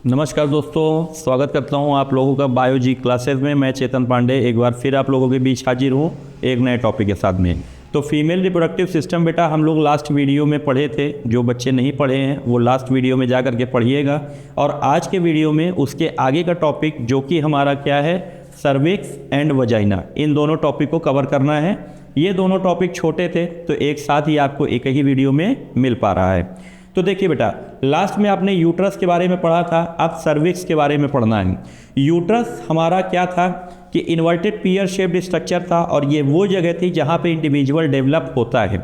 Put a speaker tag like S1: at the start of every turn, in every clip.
S1: नमस्कार दोस्तों, स्वागत करता हूं आप लोगों का बायोलॉजी क्लासेस में। मैं चेतन पांडे एक बार फिर आप लोगों के बीच हाजिर हूं एक नए टॉपिक के साथ में। तो फीमेल रिप्रोडक्टिव सिस्टम बेटा हम लोग लास्ट वीडियो में पढ़े थे। जो बच्चे नहीं पढ़े हैं वो लास्ट वीडियो में जा करके पढ़िएगा। और आज के वीडियो में उसके आगे का टॉपिक जो कि हमारा क्या है, सर्विक्स एंड वजाइना, इन दोनों टॉपिक को कवर करना है। ये दोनों टॉपिक छोटे थे तो एक साथ ही आपको एक ही वीडियो में मिल पा रहा है। तो देखिए बेटा, लास्ट में आपने यूट्रस के बारे में पढ़ा था, अब सर्विक्स के बारे में पढ़ना है। यूट्रस हमारा क्या था कि इन्वर्टेड पीयर शेप्ड स्ट्रक्चर था और ये वो जगह थी जहाँ पे इंडिविजुअल डेवलप होता है।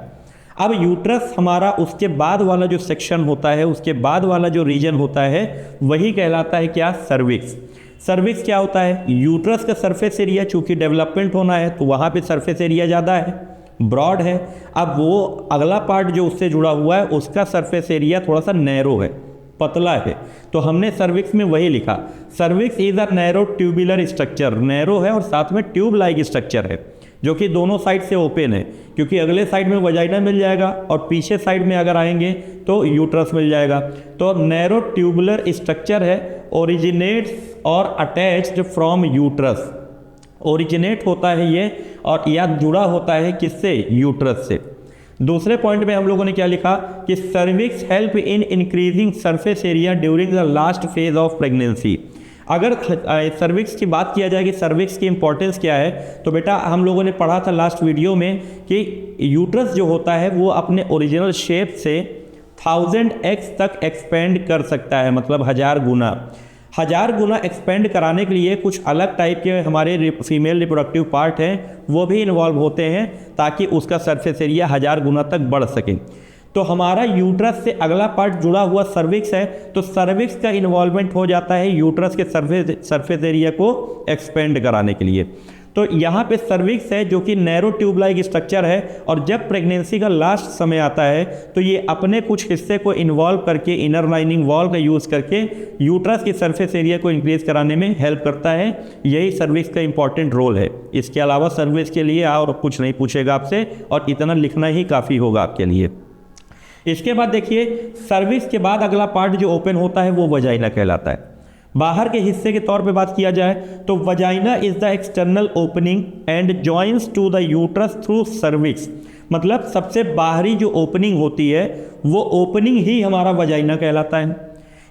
S1: अब यूट्रस हमारा उसके बाद वाला जो सेक्शन होता है, उसके बाद वाला जो रीजन होता है वही कहलाता है क्या, सर्विक्स। सर्विक्स क्या होता है, यूट्रस का सरफेस एरिया चूँकि डेवलपमेंट होना है तो वहाँ पे सरफेस एरिया ज़्यादा है, ब्रॉड है। अब वो अगला पार्ट जो उससे जुड़ा हुआ है उसका सरफेस एरिया थोड़ा सा नैरो है, पतला है। तो हमने सर्विक्स में वही लिखा, cervix is a narrow tubular structure. Narrow है और साथ में ट्यूब लाइक स्ट्रक्चर है जो कि दोनों साइड से ओपन है, क्योंकि अगले साइड में वजाइना मिल जाएगा और पीछे साइड में अगर आएंगे तो यूट्रस मिल जाएगा। तो नैरो ट्यूबुलर स्ट्रक्चर है, ओरिजिनेट्स और अटैच्ड फ्रॉम यूट्रस। ओरिजिनेट होता है ये और या जुड़ा होता है किससे, यूट्रस से। दूसरे पॉइंट में हम लोगों ने क्या लिखा कि cervix help in increasing surface area during the last phase of pregnancy. अगर सर्विक्स की बात किया जाए कि सर्विक्स की इंपॉर्टेंस क्या है, तो बेटा हम लोगों ने पढ़ा था लास्ट वीडियो में कि यूट्रस जो होता है वो अपने ओरिजिनल शेप से 1000x तक एक्सपेंड कर सकता है, मतलब 1000 गुना। 1000 गुना एक्सपेंड कराने के लिए कुछ अलग टाइप के हमारे फीमेल रिप्रोडक्टिव पार्ट हैं वो भी इन्वॉल्व होते हैं ताकि उसका सरफेस एरिया 1000 गुना तक बढ़ सके। तो हमारा यूट्रस से अगला पार्ट जुड़ा हुआ सर्विक्स है, तो सर्विक्स का इन्वॉल्वमेंट हो जाता है यूट्रस के सरफेस एरिया को एक्सपेंड कराने के लिए। तो यहाँ पे सर्विक्स है जो कि नैरो ट्यूब लाइक स्ट्रक्चर है और जब प्रेगनेंसी का लास्ट समय आता है तो ये अपने कुछ हिस्से को इन्वॉल्व करके इनर लाइनिंग वॉल का यूज़ करके यूट्रस की सरफेस एरिया को इंक्रीज कराने में हेल्प करता है। यही सर्विक्स का इंपॉर्टेंट रोल है। इसके अलावा सर्विक्स के लिए और कुछ नहीं पूछेगा आपसे और इतना लिखना ही काफ़ी होगा आपके लिए। इसके बाद देखिए, सर्विक्स के बाद अगला पार्ट जो ओपन होता है वो वजाइना कहलाता है। बाहर के हिस्से के तौर पे बात किया जाए तो vagina is the external opening and joins to the uterus through cervix. मतलब सबसे बाहरी जो ओपनिंग होती है वो ओपनिंग ही हमारा वजाइना कहलाता है।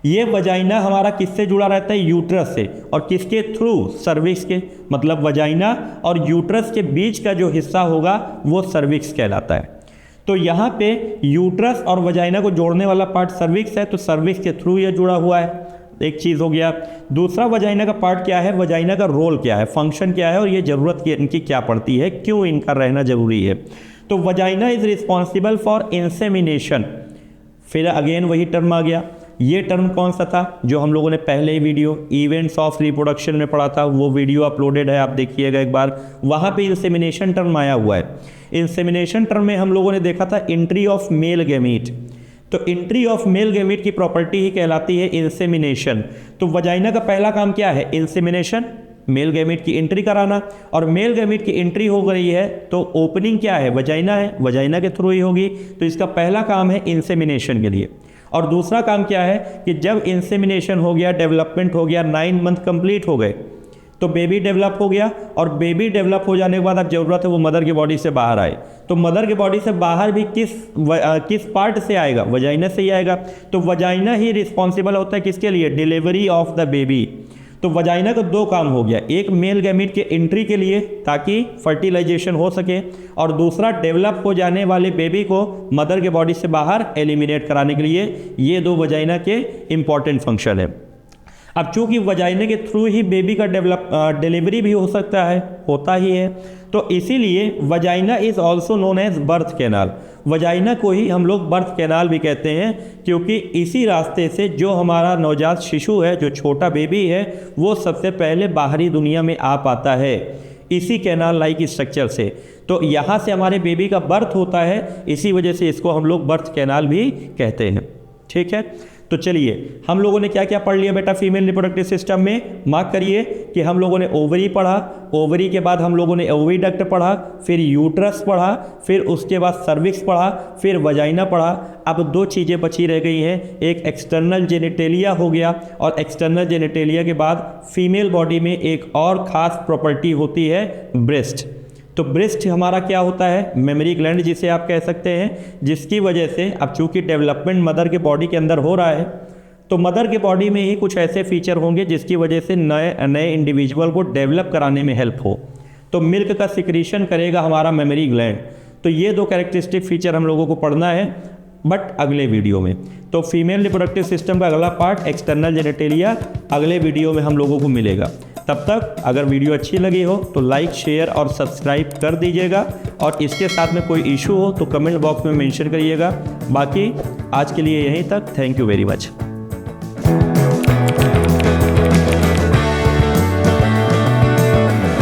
S1: ये वजाइना हमारा किससे जुड़ा रहता है, यूट्रस से, और किसके थ्रू, सर्विक्स के। मतलब वजाइना और यूट्रस के बीच का जो हिस्सा होगा वो सर्विक्स कहलाता है। तो यहाँ पे यूट्रस और वजाइना को जोड़ने वाला पार्ट सर्विक्स है, तो सर्विक्स के थ्रू ये जुड़ा हुआ है। एक चीज़ हो गया। दूसरा, वजाइना का पार्ट क्या है, वजाइना का रोल क्या है, फंक्शन क्या है और ये ज़रूरत इनकी क्या पड़ती है, क्यों इनका रहना ज़रूरी है। तो vagina is responsible for insemination. फिर अगेन वही टर्म आ गया। ये टर्म कौन सा था, जो हम लोगों ने पहले ही वीडियो इवेंट्स ऑफ रिप्रोडक्शन में पढ़ा था, वो वीडियो अपलोडेड है, आप देखिएगा एक बार। वहाँ पे इंसेमिनेशन टर्म आया हुआ है। इंसेमिनेशन टर्म में हम लोगों ने देखा था एंट्री ऑफ मेल गैमीट। तो एंट्री ऑफ मेल गैमीट की प्रॉपर्टी ही कहलाती है इंसेमिनेशन। तो वजाइना का पहला काम क्या है, इंसेमिनेशन, मेल गैमीट की एंट्री कराना। और मेल गैमीट की एंट्री हो गई है तो ओपनिंग क्या है, वजाइना है, वजाइना के थ्रू ही होगी। तो इसका पहला काम है इंसेमिनेशन के लिए। और दूसरा काम क्या है कि जब इंसेमिनेशन हो गया, डेवलपमेंट हो गया, 9 मंथ कंप्लीट हो गए तो बेबी डेवलप हो गया। और बेबी डेवलप हो जाने के बाद अब जरूरत है वो मदर की बॉडी से बाहर आए। तो मदर की बॉडी से बाहर भी किस पार्ट से आएगा, वजाइना से ही आएगा। तो वजाइना ही रिस्पॉन्सिबल होता है किसके लिए, डिलीवरी ऑफ द बेबी। तो वजाइना का 2 काम हो गया, एक मेल गैमीट के एंट्री के लिए ताकि फर्टिलाइजेशन हो सके, और दूसरा डेवलप हो जाने वाले बेबी को मदर के बॉडी से बाहर एलिमिनेट कराने के लिए। ये 2 वजाइना के इंपॉर्टेंट फंक्शन है। अब चूंकि वजाइना के थ्रू ही बेबी का डिलीवरी भी हो सकता है, होता ही है, तो इसीलिए vagina is also known as birth canal. Vagina को ही हम लोग बर्थ कैनाल भी कहते हैं, क्योंकि इसी रास्ते से जो हमारा नवजात शिशु है, जो छोटा बेबी है, वो सबसे पहले बाहरी दुनिया में आ पाता है, इसी कैनाल लाइक स्ट्रक्चर से। तो यहाँ से हमारे बेबी का बर्थ होता है, इसी वजह से इसको हम लोग बर्थ कैनाल भी कहते हैं। ठीक है, तो चलिए हम लोगों ने क्या क्या पढ़ लिया बेटा फीमेल रिप्रोडक्टिव सिस्टम में, मार्क करिए कि हम लोगों ने ओवरी पढ़ा, ओवरी के बाद हम लोगों ने ओविडक्ट पढ़ा, फिर यूट्रस पढ़ा, फिर उसके बाद सर्विक्स पढ़ा, फिर वजाइना पढ़ा। अब दो चीज़ें बची रह गई हैं, एक एक्सटर्नल जेनिटेलिया हो गया, और एक्सटर्नल जेनिटेलिया के बाद फीमेल बॉडी में एक और ख़ास प्रॉपर्टी होती है ब्रेस्ट। तो ब्रेस्ट हमारा क्या होता है, मेमोरी ग्लैंड जिसे आप कह सकते हैं, जिसकी वजह से अब चूंकि डेवलपमेंट मदर के बॉडी के अंदर हो रहा है, तो मदर के बॉडी में ही कुछ ऐसे फीचर होंगे जिसकी वजह से नए इंडिविजुअल को डेवलप कराने में हेल्प हो। तो मिल्क का सिक्रीशन करेगा हमारा मेमोरी ग्लैंड। तो ये दो कैरेक्टरिस्टिक फीचर हम लोगों को पढ़ना है, बट अगले वीडियो में। तो फीमेल रिप्रोडक्टिव सिस्टम का अगला पार्ट एक्सटर्नल जेनिटेलिया अगले वीडियो में हम लोगों को मिलेगा। तब तक अगर वीडियो अच्छी लगी हो तो लाइक, शेयर और सब्सक्राइब कर दीजिएगा, और इसके साथ में कोई इशू हो तो कमेंट बॉक्स में मेंशन करिएगा। बाकी आज के लिए यहीं तक, थैंक यू वेरी मच।